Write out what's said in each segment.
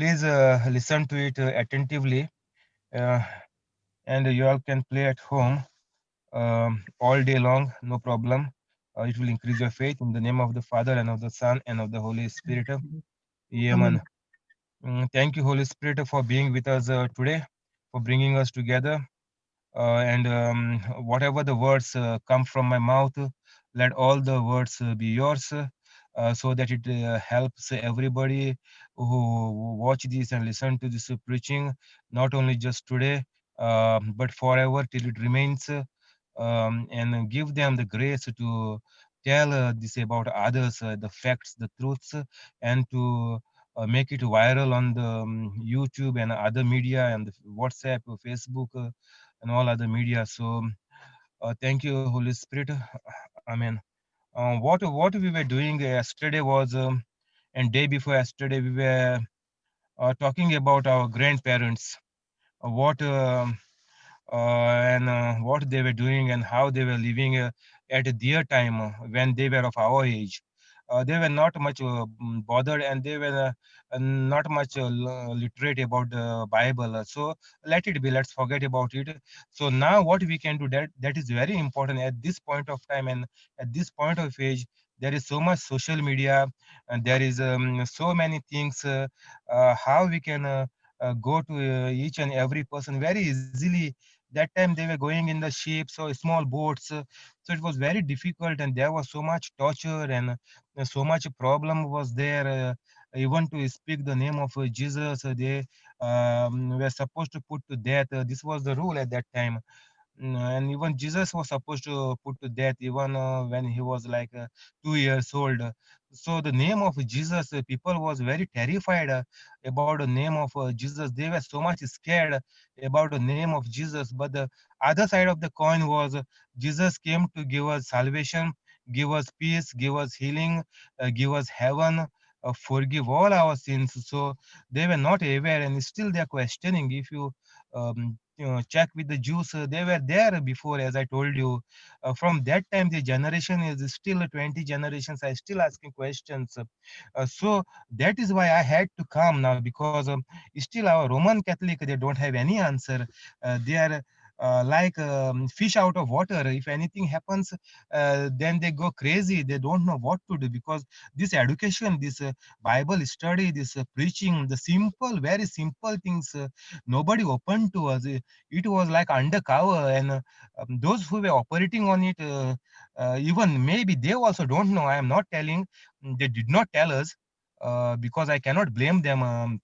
Please listen to it attentively, uh, and you all can play at home all day long, no problem. It will increase your faith in the name of the Father and of the Son and of the Holy Spirit. Amen. Amen. Thank you, Holy Spirit, for being with us today, for bringing us together. And whatever the words come from my mouth, let all the words be yours, so that it helps everybody who watch this and listen to this preaching, not only just today, but forever till it remains, and give them the grace to tell this about others, the facts, the truths, and to make it viral on the YouTube and other media and the WhatsApp, Facebook, and all other media. So thank you, Holy Spirit. Amen. What we were doing yesterday was, and day before yesterday, we were talking about our grandparents, what and what they were doing and how they were living at their time when they were of our age. They were not much bothered, and they were not much literate about the Bible. So let it be. Let's forget about it. So now, what we can do, that is very important at this point of time and at this point of age. There is so much social media, and there is so many things. How we can go to each and every person very easily. That time they were going in the ships or small boats, so it was very difficult, and there was so much torture, and so much problem was there. Even to speak the name of Jesus, they were supposed to put to death. This was the rule at that time. And even Jesus was supposed to put to death even when he was like 2 years old. So the name of Jesus, people was very terrified about the name of Jesus. They were so much scared about the name of Jesus. But the other side of the coin was Jesus came to give us salvation, give us peace, give us healing, give us heaven. Forgive all our sins. So they were not aware, and still they are questioning. If you check with the Jews, they were there before, as I told you. From that time, the generation is still 20 generations. I still asking questions. So that is why I had to come now, because still our Roman Catholic, they don't have any answer. They are like fish out of water. If anything happens, then they go crazy. They don't know what to do, because this education, this Bible study, this preaching, the simple, very simple things, nobody opened to us. It was like undercover, and those who were operating on it, even maybe they also don't know. I am not telling, they did not tell us, because I cannot blame them.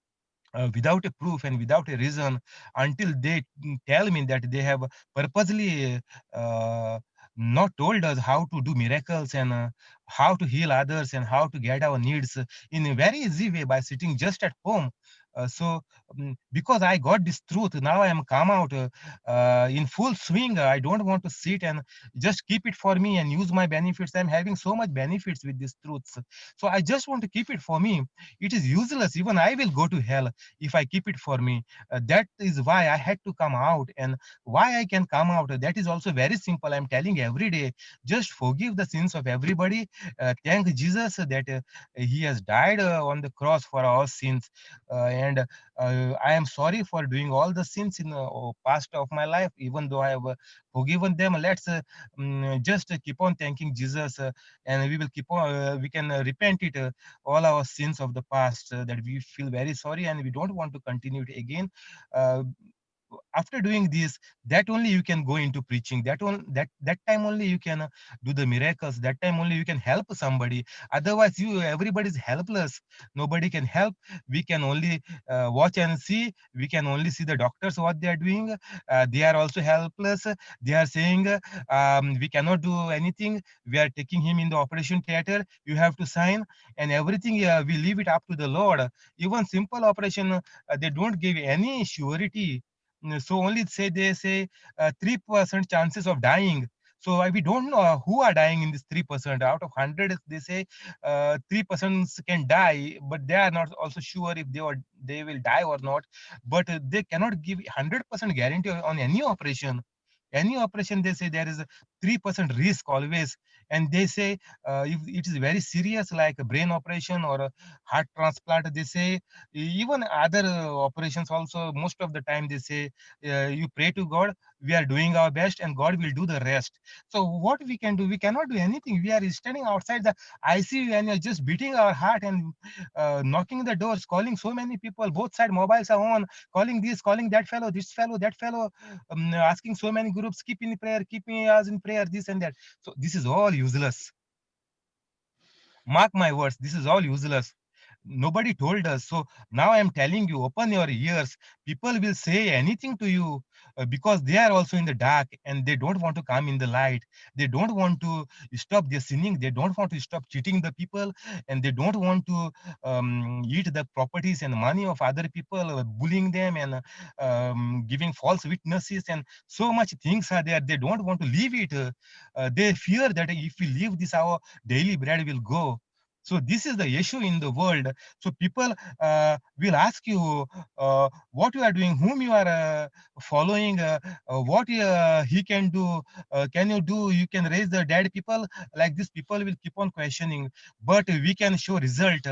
Without a proof and without a reason, until they tell me that they have purposely uh, not told us how to do miracles, and how to heal others, and how to get our needs in a very easy way by sitting just at home. So because I got this truth, now I am come out in full swing. I don't want to sit and just keep it for me and use my benefits. I'm having so much benefits with these truths, so I just want to keep it for me. It is useless. Even I will go to hell if I keep it for me. That is why I had to come out. And why I can come out, that is also very simple. I'm telling every day, just forgive the sins of everybody. Thank Jesus that he has died on the cross for our sins. And I am sorry for doing all the sins in the past of my life, even though I have forgiven them. Let's just keep on thanking Jesus, and we will keep on, we can repent it, all our sins of the past, that we feel very sorry and we don't want to continue it again. Uh, After doing this, that only you can go into preaching. That time only you can do the miracles. That time only you can help somebody. Otherwise, everybody is helpless. Nobody can help. We can only watch and see. We can only see the doctors what they are doing. They are also helpless. They are saying, we cannot do anything. We are taking him in the operation theater. You have to sign, and everything we leave it up to the Lord. Even simple operation, they don't give any surety. So only say, they say 3% chances of dying. So we don't know who are dying in this 3%. Out of 100, they say 3% can die, but they are not also sure if they will die or not. But they cannot give 100% guarantee on any operation. Any operation, they say there is a 3% risk always. and they say if it is very serious, like a brain operation or a heart transplant, they say, even other operations also, most of the time they say, you pray to God, we are doing our best and God will do the rest. So what we can do, we cannot do anything. We are standing outside the ICU and you're just beating our heart and knocking the doors, calling so many people, both side mobiles are on, calling this, calling that fellow, this fellow, that fellow, asking so many groups, keep in prayer, keep us in prayer, this and that. So this is all useless. Mark my words, this is all useless. Nobody told us. So now I am telling you, open your ears. People will say anything to you because they are also in the dark and they don't want to come in the light. They don't want to stop their sinning. They don't want to stop cheating the people, and they don't want to eat the properties and money of other people, bullying them and giving false witnesses. And so much things are there. They don't want to leave it. They fear that if we leave this, our daily bread will go. So this is the issue in the world. So people will ask you what you are doing, whom you are following, what he can do. Can you do? You can raise the dead people. Like this, people will keep on questioning. But we can show result.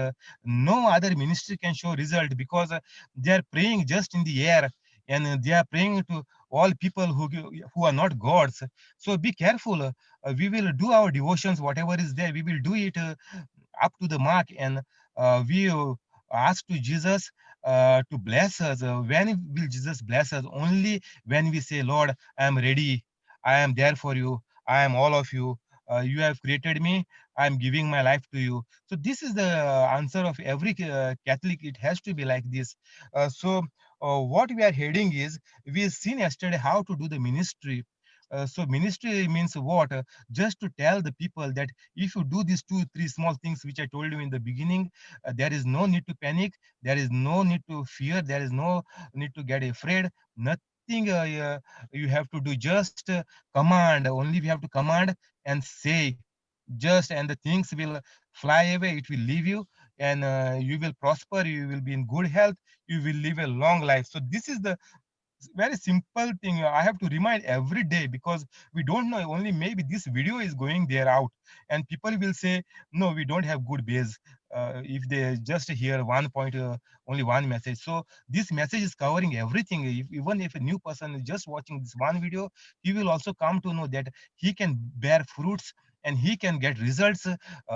No other ministry can show result because they are praying just in the air, and they are praying to all people who are not gods. So be careful. We will do our devotions, whatever is there. We will do it up to the mark, and we ask to Jesus to bless us. When will Jesus bless us? Only when we say, Lord, I am ready, I am there for you, I am all of you, you have created me, I am giving my life to you. So this is the answer of every Catholic. It has to be like this. What we are heading is, we seen yesterday how to do the ministry. So ministry means what? Just to tell the people that if you do these two, three small things which I told you in the beginning, there is no need to panic. There is no need to fear. There is no need to get afraid. Nothing you have to do. Just command. Only we have to command and say. Just, and the things will fly away. It will leave you, and you will prosper. You will be in good health. You will live a long life. So this is the very simple thing I have to remind every day, because we don't know, only maybe this video is going there out and people will say, no, we don't have good base, if they just hear one point, only one message. So this message is covering everything. Even if a new person is just watching this one video, he will also come to know that he can bear fruits and he can get results.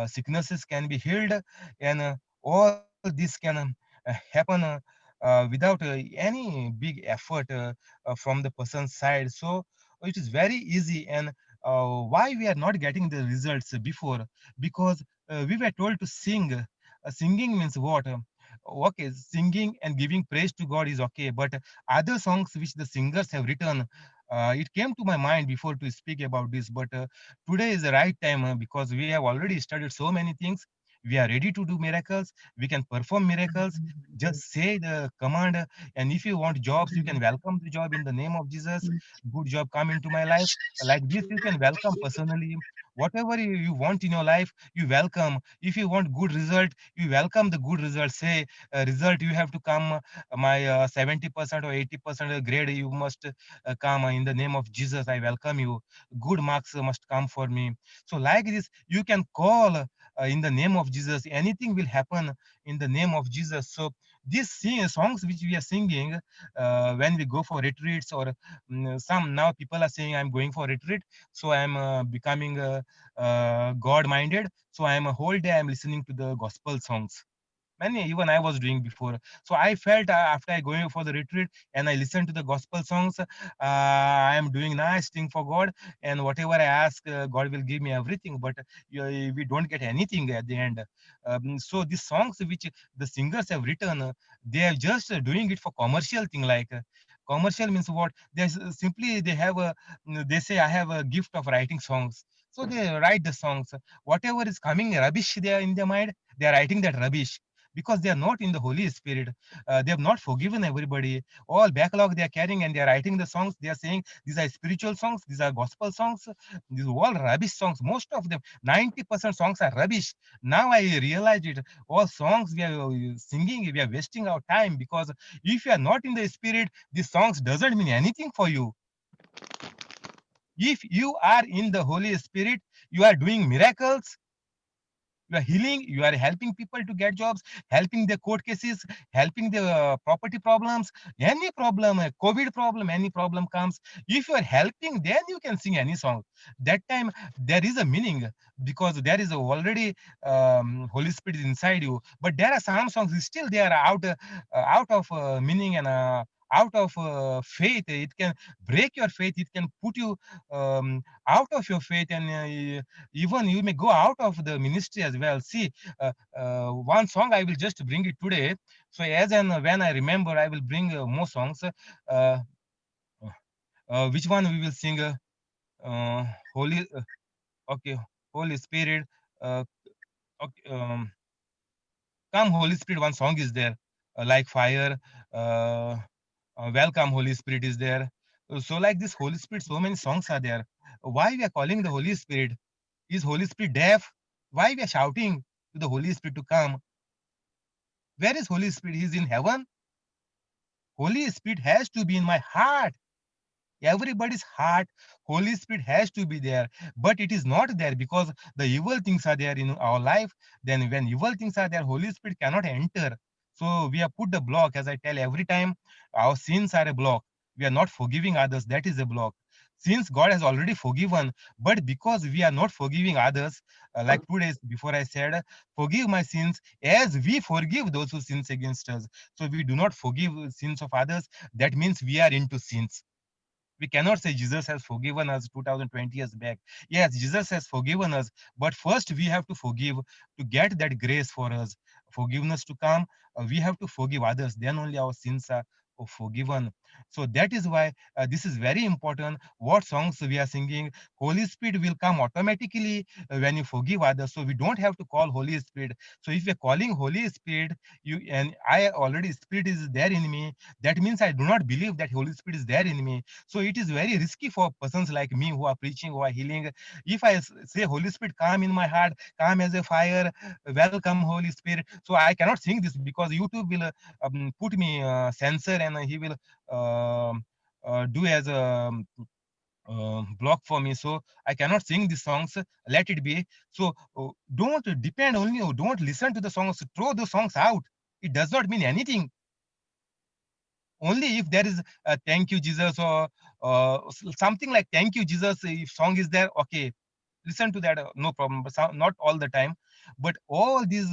Sicknesses can be healed, and all this can happen without any big effort from the person's side. So it is very easy. And why we are not getting the results before? Because we were told to sing. Singing means what? Okay, singing and giving praise to God is okay, but other songs which the singers have written, it came to my mind before to speak about this, but today is the right time because we have already studied so many things. We are ready to do miracles. We can perform miracles. Just say the command, and if you want jobs, you can welcome the job in the name of Jesus. Good job come into my life. Like this, you can welcome personally. Whatever you want in your life, you welcome. If you want good result, you welcome the good result. Say result, you have to come. My 70% or 80% grade, you must come in the name of Jesus. I welcome you. Good marks must come for me. So like this, you can call in the name of Jesus. Anything will happen in the name of Jesus. So these songs which we are singing when we go for retreats, or some, now people are saying I'm going for retreat, so I'm becoming God minded. So I'm a whole day I'm listening to the gospel songs. Many even I was doing before. So I felt after I going for the retreat and I listened to the gospel songs, I am doing nice thing for God, and whatever I ask, God will give me everything. But we don't get anything at the end. So these songs which the singers have written, they are just doing it for commercial thing. Like commercial means what? They simply they have a, they say I have a gift of writing songs. So they write the songs. Whatever is coming rubbish there in their mind, they are writing that rubbish because they are not in the Holy Spirit. They have not forgiven everybody. All backlog they are carrying, and they are writing the songs. They are saying these are spiritual songs, these are gospel songs, these are all rubbish songs. Most of them, 90% songs are rubbish. Now I realize it. All songs we are singing, we are wasting our time, because if you are not in the Spirit, these songs doesn't mean anything for you. If you are in the Holy Spirit, you are doing miracles, you are healing, you are helping people to get jobs, helping the court cases, helping the property problems, any problem, COVID problem, any problem comes. If you are helping, then you can sing any song. That time there is a meaning, because there is already Holy Spirit inside you. But there are some songs still they are out of meaning, and out of faith. It can break your faith, it can put you out of your faith, and even you may go out of the ministry as well. See, one song I will just bring it today. So as and when I remember, I will bring more songs. Which one we will sing? Uh, Holy, okay, Holy Spirit. Uh, okay, Come Holy Spirit. One song is there, like fire. Uh, Welcome Holy Spirit is there. So like this Holy Spirit, so many songs are there. Why we are calling the Holy Spirit? Is Holy Spirit deaf? Why we are shouting to the Holy Spirit to come? Where is Holy Spirit? He's in heaven. Holy Spirit has to be in my heart. Everybody's heart, Holy Spirit has to be there. But it is not there because the evil things are there in our life. Then when evil things are there, Holy Spirit cannot enter. So we have put the block. As I tell every time, our sins are a block. We are not forgiving others. That is a block. Since God has already forgiven, but because we are not forgiving others, like 2 days before I said, forgive my sins as we forgive those who sins against us. So we do not forgive sins of others. That means we are into sins. We cannot say Jesus has forgiven us 2020 years back. Yes, Jesus has forgiven us, but first we have to forgive to get that grace for us, forgiveness to come. We have to forgive others, then only our sins are forgiven. So that is why this is very important. What songs we are singing, Holy Spirit will come automatically when you forgive others. So we don't have to call Holy Spirit. So if we're calling Holy Spirit, you and I already Spirit is there in me, that means I do not believe that Holy Spirit is there in me. So it is very risky for persons like me who are preaching, who are healing. If I say, Holy Spirit, come in my heart, come as a fire, welcome, Holy Spirit. So I cannot sing this because YouTube will put me censor, and he will do as a block for me. So I cannot sing the songs. Let it be. So don't depend only, don't listen to the songs, throw the songs out. It does not mean anything. Only if there is a thank you Jesus, or something like thank you Jesus, if song is there, okay, listen to that, no problem, but not all the time. But all these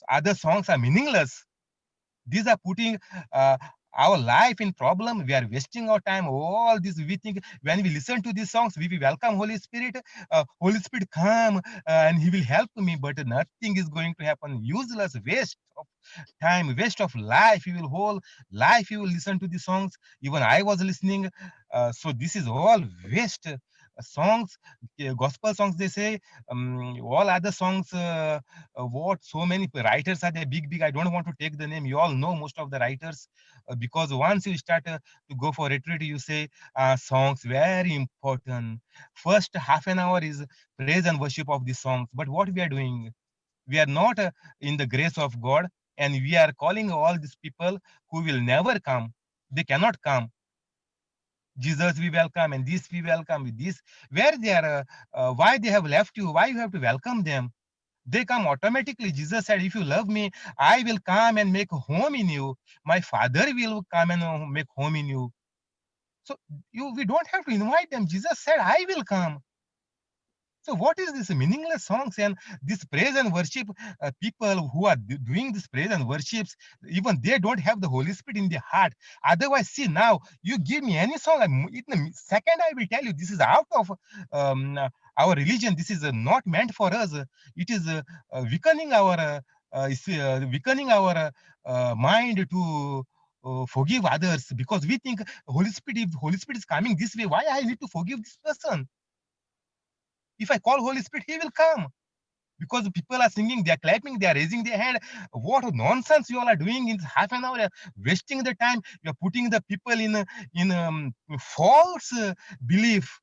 other songs are meaningless. These are putting uh, our life in problem. We are wasting our time. All this we think, when we listen to these songs, we welcome Holy Spirit. Holy Spirit come, and he will help me, but nothing is going to happen. Useless, waste of time, waste of life. You will whole life you will listen to the songs. Even I was listening. So this is all waste. Songs, gospel songs, they say. All other songs, what so many writers are there, big. I don't want to take the name. You all know most of the writers, because once you start to go for retreat, you say songs very important. First half an hour is praise and worship of the songs. But what we are doing, we are not in the grace of God, and we are calling all these people who will never come. They cannot come. Jesus, we welcome, and this we welcome. With this, where they are, why they have left you, why you have to welcome them? They come automatically. Jesus said, if you love me, I will come and make home in you. My Father will come and make home in you. So we don't have to invite them. Jesus said, I will come. So what is this meaningless songs and this praise and worship? People who are doing this praise and worships, even they don't have the Holy Spirit in their heart. Otherwise, see, now you give me any song, in a second I will tell you this is out of our religion. This is not meant for us. It is weakening our weakening our mind to forgive others, because we think Holy Spirit, if Holy Spirit is coming this way, why I need to forgive this person? If I call Holy Spirit, He will come. Because people are singing, they are clapping, they are raising their hand. What nonsense you all are doing in half an hour? You're wasting the time. You're putting the people in false belief.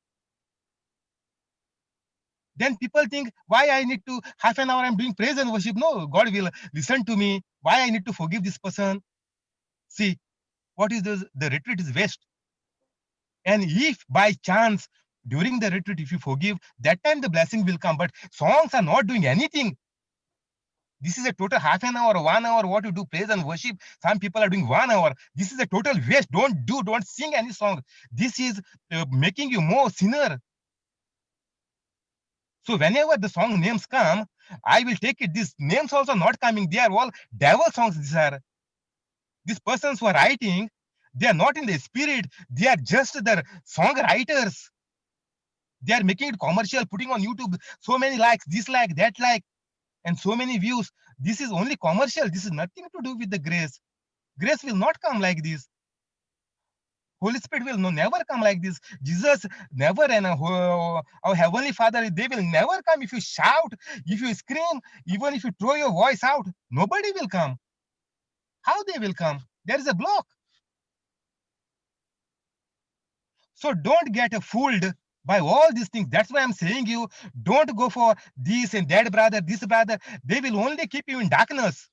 Then people think, why I need to half an hour I'm doing praise and worship? No, God will listen to me. Why I need to forgive this person? See, what is this? The retreat is waste. And if by chance During the retreat, if you forgive, that time the blessing will come. But songs are not doing anything. This is a total half an hour, 1 hour. What you do, praise and worship. Some people are doing 1 hour. This is a total waste. Don't sing any song. This is making you more sinner. So whenever the song names come, I will take it. These names also not coming. They are all devil songs. These persons who are writing, they are not in the spirit. They are just the songwriters. They are making it commercial, putting on YouTube so many likes, this like, that like, and so many views. This is only commercial. This is nothing to do with the grace. Grace will not come like this. Holy Spirit will never come like this. Jesus never, and our Heavenly Father, they will never come if you shout, if you scream, even if you throw your voice out. Nobody will come. How they will come? There is a block. So don't get fooled by all these things. That's why I'm saying you don't go for this and that brother, this brother. They will only keep you in darkness.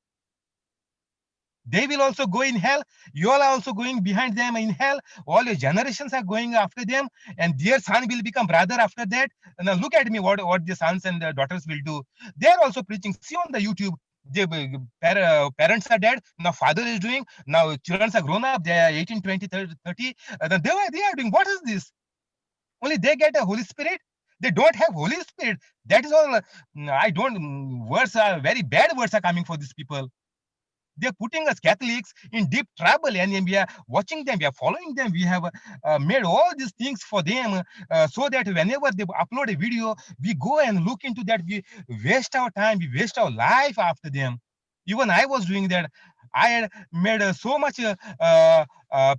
They will also go in hell. You all are also going behind them in hell. All your generations are going after them, and their son will become brother after that. And now look at me, what the sons and the daughters will do. They're also preaching. See on the YouTube. The parents are dead. Now father is doing. Now children are grown up. They are 18, 20, 30. They are doing. What is this? Only they get a Holy Spirit. They don't have Holy Spirit. That is all. I don't. Words are very bad. Words are coming for these people. They're putting us Catholics in deep trouble, and we are watching them, we are following them, we have made all these things for them, so that whenever they upload a video, we go and look into that, we waste our time, we waste our life after them. Even I was doing that. I had made so much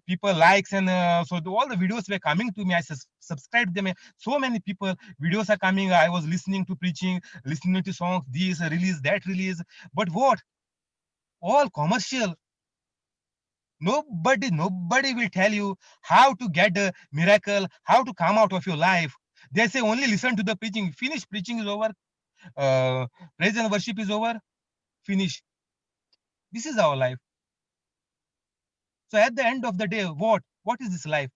people likes, and so all the videos were coming to me. I subscribed them. So many people videos are coming. I was listening to preaching, listening to songs, this release, that release. But what? All commercial. Nobody will tell you how to get a miracle, how to come out of your life. They say only listen to the preaching. Finish. Preaching is over. Praise and worship is over. Finish. This is our life. So at the end of the day, what is this life?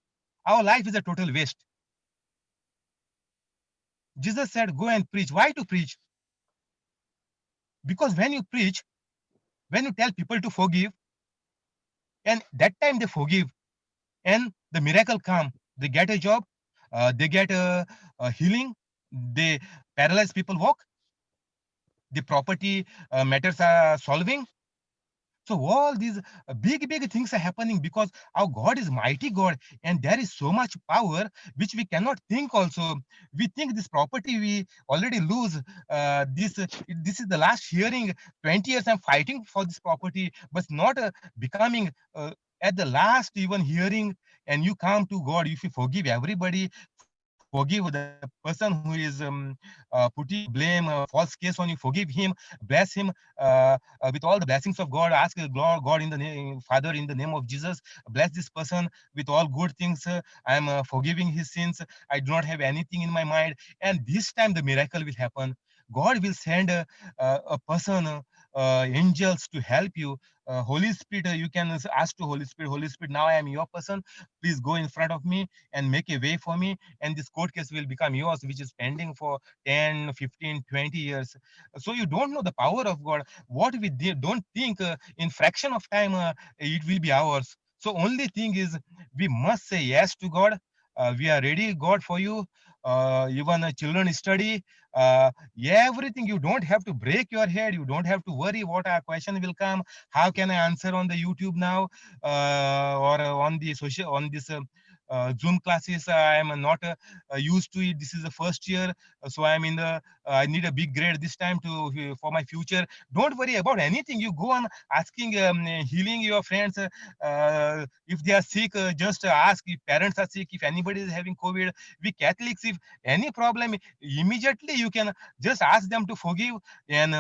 Our life is a total waste. Jesus said, go and preach. Why to preach? Because when you preach, when you tell people to forgive, and that time they forgive, and the miracle come. They get a job, they get a healing, they paralyzed people walk, the property matters are solving. So all these big things are happening because our God is mighty God, and there is so much power which we cannot think. Also, we think this property we already lose. This is the last hearing. 20 years I'm fighting for this property, but not becoming. At the last even hearing, and you come to God, if you forgive everybody, forgive the person who is putting blame, false case on you, forgive him, bless him with all the blessings of God. Ask God in the name, Father, in the name of Jesus, bless this person with all good things. I'm forgiving his sins. I do not have anything in my mind, and this time the miracle will happen. God will send a person, angels to help you. Holy Spirit, you can ask to Holy Spirit, Holy Spirit, now I am your person. Please go in front of me and make a way for me, and this court case will become yours, which is pending for 10, 15, 20 years. So you don't know the power of God. What we don't think in fraction of time it will be ours. So only thing is we must say yes to God. We are ready, God, for you. Even children study, everything. You don't have to break your head. You don't have to worry what a question will come. How can I answer on the YouTube now, or on the social, on this Zoom classes? I am not used to it. This is the first year, so I'm in the. I need a big grade this time to for my future. Don't worry about anything. You go on asking, healing your friends. If they are sick, just ask. If parents are sick, if anybody is having COVID, we Catholics, if any problem, immediately you can just ask them to forgive and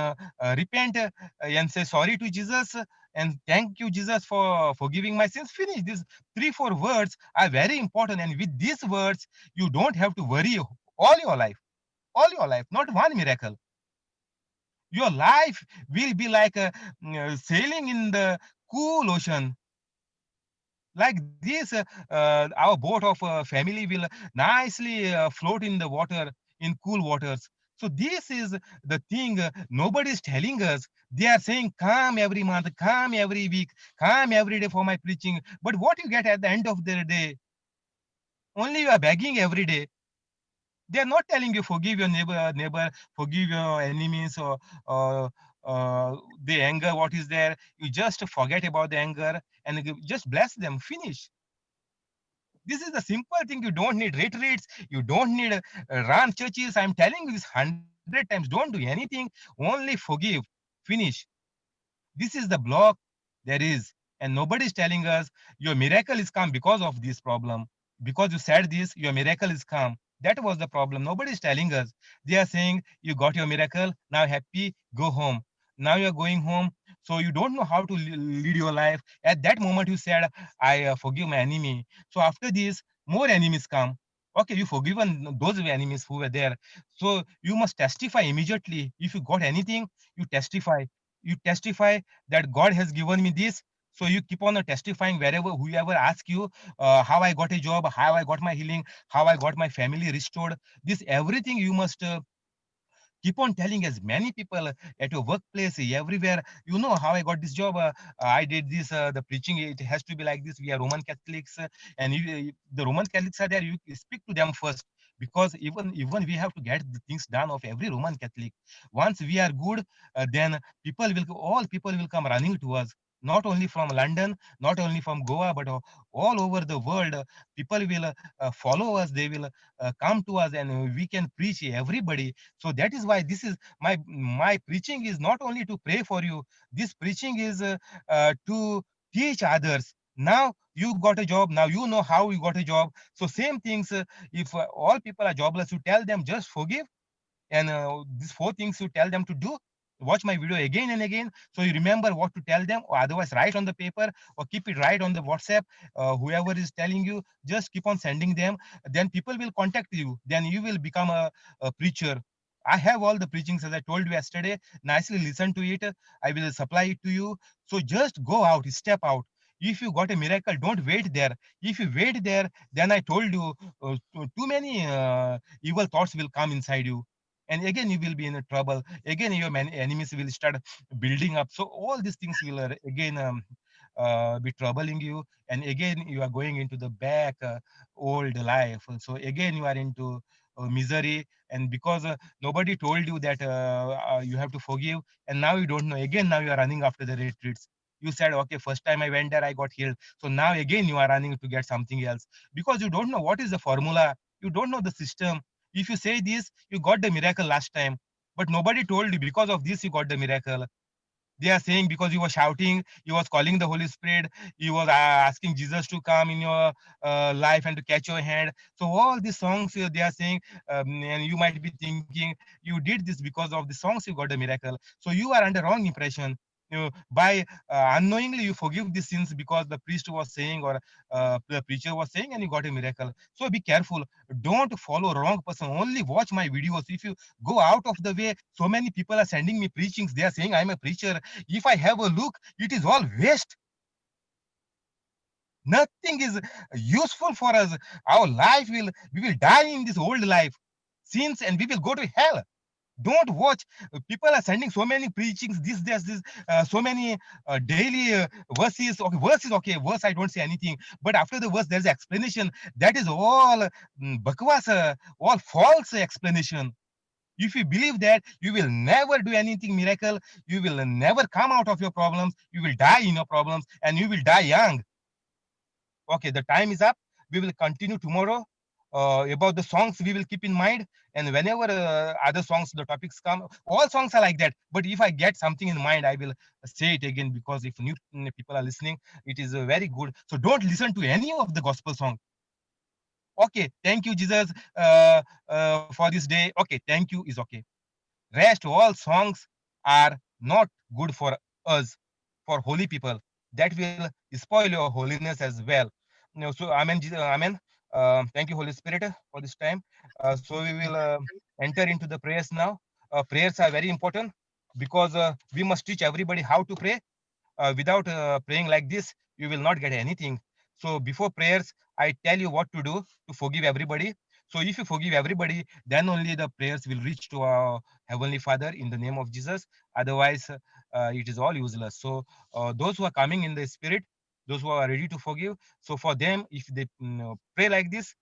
repent, and say sorry to Jesus, and thank you, Jesus, for forgiving my sins. Finish. These 3 4 words are very important, and with these words you don't have to worry all your life, not one miracle. Your life will be like sailing in the cool ocean, Like this, our boat of family will nicely float in the water, in cool waters. So this is the thing nobody is telling us. They are saying, come every month, come every week, come every day for my preaching. But what you get at the end of the day, only you are begging every day. They are not telling you forgive your neighbor, forgive your enemies, or the anger. What is there? You just forget about the anger and you just bless them. Finish. This is the simple thing. You don't need retreats. You don't need run churches. I'm telling you this 100 times. Don't do anything. Only forgive. Finish. This is the block there is. And nobody is telling us your miracle is come because of this problem. Because you said this, your miracle is come. That was the problem. Nobody is telling us. They are saying, you got your miracle, now happy, go home. Now you're going home. So you don't know how to lead your life. At that moment, you said, I forgive my enemy. So after this, more enemies come. Okay, you forgiven those enemies who were there. So you must testify immediately. If you got anything, you testify. You testify that God has given me this. So you keep on testifying wherever, whoever asks you, how I got a job, how I got my healing, how I got my family restored. This everything you must keep on telling as many people at your workplace, everywhere. You know how I got this job. I did this. The preaching, it has to be like this. We are Roman Catholics, and the Roman Catholics are there. You speak to them first, because even we have to get the things done of every Roman Catholic. Once we are good, then all people will come running to us. Not only from London, not only from Goa, but all over the world. People will follow us. They will come to us, and we can preach everybody. So that is why this is my preaching is not only to pray for you. This preaching is to teach others. Now you got a job, now you know how you got a job. So same things, if all people are jobless, you tell them just forgive, and these four things you tell them to do. Watch my video again and again, so you remember what to tell them, or otherwise write on the paper, or keep it right on the WhatsApp. Whoever is telling you, just keep on sending them. Then people will contact you, then you will become a preacher. I have all the preachings, as I told you yesterday. Nicely listen to it. I will supply it to you. So just go out, step out. If you got a miracle, don't wait there. If you wait there, then I told you, too many evil thoughts will come inside you, and again you will be in a trouble. Again your enemies will start building up. So all these things will again be troubling you, and again you are going into the back old life. So again you are into misery, and because nobody told you that you have to forgive, and now you don't know. Again now you are running after the retreats. You said, okay, first time I went there, I got healed. So now again you are running to get something else, because you don't know what is the formula. You don't know the system. If you say this, you got the miracle last time, but nobody told you because of this you got the miracle. They are saying because you were shouting, you was calling the Holy Spirit, you was asking Jesus to come in your life and to catch your hand. So all these songs they are saying, and you might be thinking you did this because of the songs you got the miracle. So you are under wrong impression. By unknowingly you forgive these sins because the priest was saying, or the preacher was saying, and you got a miracle. So be careful. Don't follow wrong person. Only watch my videos. If you go out of the way, so many people are sending me preachings. They are saying I'm a preacher. If I have a look, it is all waste. Nothing is useful for us. Our life will, we will die in this old life sins, and we will go to hell. Don't watch. People are sending so many preachings, this, so many daily verses. Okay, verses, okay, verse I don't say anything, but after the verse there's explanation. That is all bakwas, all false explanation. If you believe that, you will never do anything miracle. You will never come out of your problems. You will die in your problems, and you will die young. Okay, the time is up. We will continue tomorrow. About the songs, we will keep in mind. And whenever other songs, the topics come, all songs are like that. But if I get something in mind, I will say it again, because if new people are listening, it is very good. So don't listen to any of the gospel song. Okay, thank you, Jesus, for this day. Okay, thank you is okay. Rest all songs are not good for us, for holy people. That will spoil your holiness as well. So amen, amen. Thank you, Holy Spirit, for this time. So we will enter into the prayers now. Prayers are very important, because we must teach everybody how to pray. Without praying like this, you will not get anything. So before prayers, I tell you what to do to forgive everybody. So if you forgive everybody, then only the prayers will reach to our Heavenly Father in the name of Jesus. Otherwise, it is all useless. So those who are coming in the Spirit, those who are ready to forgive, so for them, if they pray like this,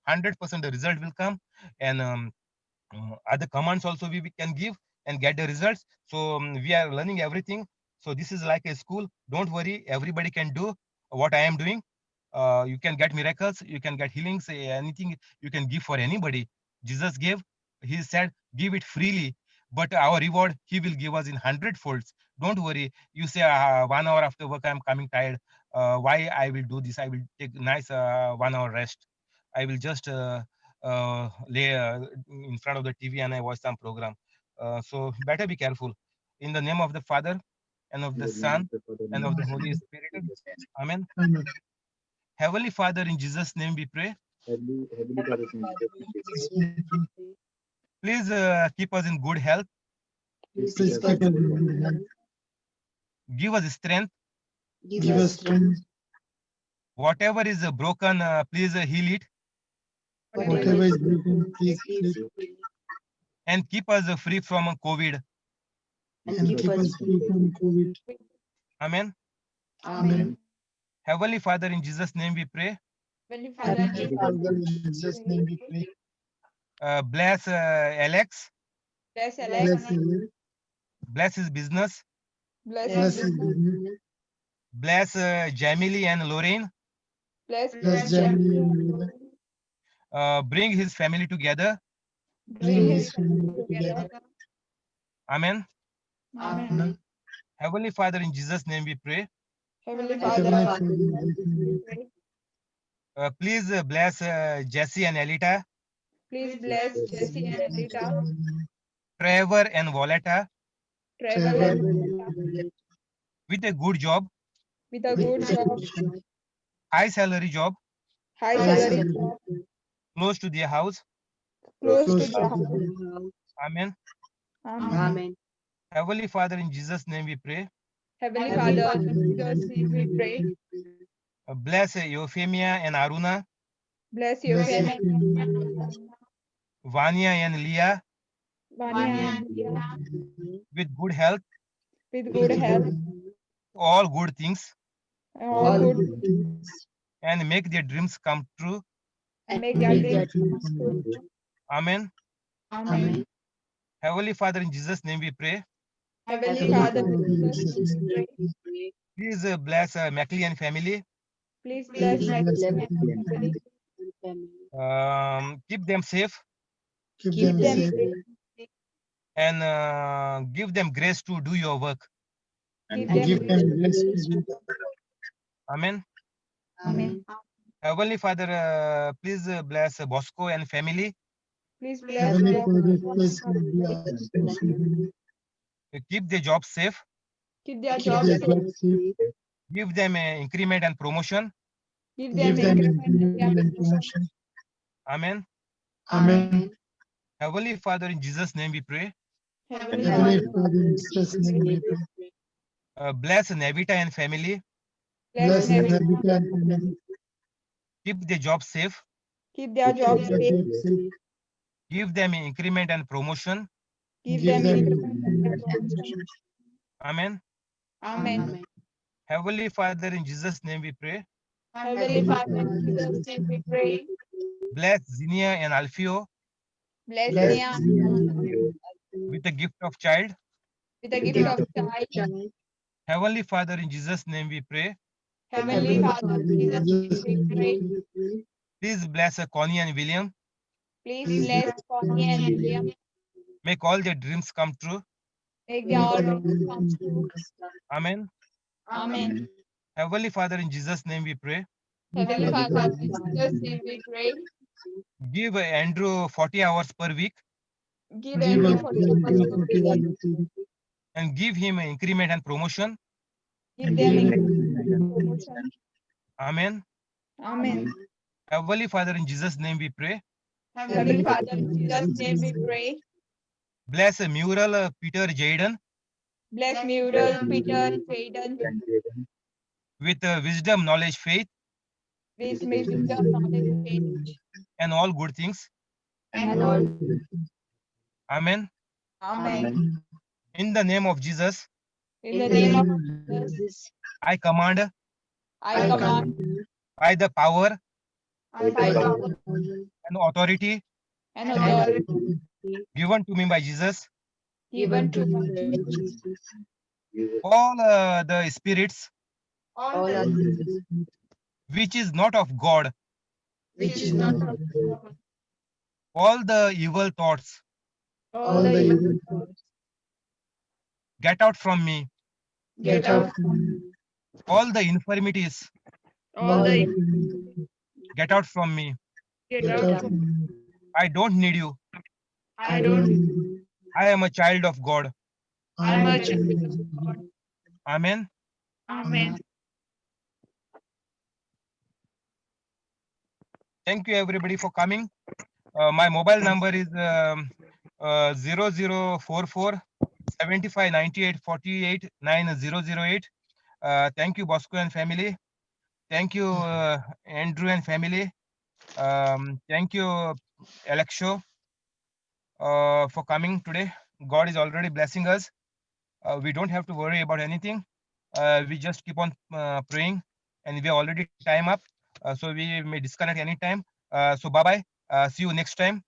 100% the result will come. And other commands also we can give and get the results. So we are learning everything. So this is like a school. Don't worry, everybody can do what I am doing. You can get miracles, you can get healings, anything you can give for anybody. Jesus gave, he said, give it freely, but our reward he will give us in 100 folds. Don't worry. You say 1 hour after work I'm coming tired. Why I will do this? I will take nice 1 hour rest. I will just lay in front of the TV and I watch some program. So better be careful. In the name of the Father and of In the the name Son of the Father and and of of the the Son Holy and Spirit. of the Son. Amen. Amen. Heavenly Father, in Jesus' name we pray. Heavenly Father, in Jesus' name we pray. Please keep us in good health. Please keep Please us keep in us good health. in health. Give us strength. Give us strength. Whatever is broken, please heal it Whatever is broken, please heal it. and keep us free from COVID. And keep us free from COVID. Amen. Amen. Heavenly Father, in Jesus' name we pray. Heavenly Heavenly Father, Father, in Jesus' name we pray. Bless Alex. Bless him. Bless his business. Bless his business. Bless Jamily and Lorraine. Bless Jamie and Lola. Bring his family together. Bring his family together. Amen. Amen. Heavenly Father, in Jesus' name we pray. Heavenly Father, in Jesus' name we pray. Please bless Jesse and Elita, Please bless Jesse and Alita, Trevor and Voletta Trevor and Alita, with a good job, with a good job, high salary job, high salary job, close to their house. close close to to their the house. house. Amen. Amen. Heavenly Father, in Jesus' name we pray. Heavenly Father, in Jesus' name we pray. Bless Euphemia and Aruna, Bless your family, Vanya and Leah Vanya and Leah, with good health, with good health all good things, and all good, and make their dreams come true. and make their dreams come true. Amen. Amen. Heavenly Father, in Jesus' name we pray. Heavenly Father, in Jesus' name we pray. Please bless McLean family. Please bless my family. Keep them safe Keep them safe. and give them grace to do your work. Keep And them give safe. Amen. Amen. Heavenly Father, please bless Bosco and family. Please bless Heavenly God. Father, Bless Keep their job safe. Keep their keep jobs their safe. jobs safe. Give them increment and promotion. Give Give them them increment increment and and promotion. Amen. Amen. Heavenly Father, in Jesus' name we pray. Heavenly Heavenly Father, Father, in Jesus' name we pray. Bless Nevita and family. bless Bless them. Navita and family. Keep their job safe. Keep their Keep jobs their safe. jobs safe. Give them increment and promotion. Give Give them them increment and increment and promotion. promotion. Amen. Amen. Heavenly Father, in Jesus' name we pray. Heavenly Father, in Jesus' name we pray. Bless Zinnia and Alfio Bless Bless Nia me and you with the gift of child. with a with the gift gift of of child. Heavenly Father, in Jesus' name we pray. Heavenly Father, in in Jesus' Jesus' name name we we pray. pray. Please bless Connie and William. Please Please bless bless Connie me and and William. you. Make all their dreams come true. Make their Make all all dreams the come things true. Amen. Amen. Heavenly Father, in Jesus' name we pray. Heavenly Heavenly Father, Father, in in Jesus' Jesus' name name we pray. Give Andrew 40 hours per week Give give Andrew us for the the for 2 hours and give him increment and promotion. Give and them give increment and him promotion. Amen. Amen. Heavenly Father, in Jesus' name we pray. Heavenly Father, in Jesus' name we pray. Bless Mural Peter Jaden Bless bless Mural, me Peter, Jaden and Jaden with wisdom, knowledge, faith. wisdom, knowledge, change, and all good things. and all. Amen. Amen. In the name of Jesus, In the name of Jesus, I command I command by the power by power and authority and authority given to me by Jesus, given to me, all the spirits all the which is not of God, which is not of God, all the evil thoughts, all the evil thoughts, get out from me, get out, all the infirmities, all the get out from me. get out. I don't need you. I don't. I am a child of God. I'm a child of God. Amen. Amen. Thank you everybody for coming. My mobile number is 0044 75 98 48 9008. Thank you, Bosco and family. Thank you, Andrew and family. Thank you, Alexo, for coming today. God is already blessing us. We don't have to worry about anything. We just keep on praying, and we are already time up. So we may disconnect anytime. So bye bye. See you next time.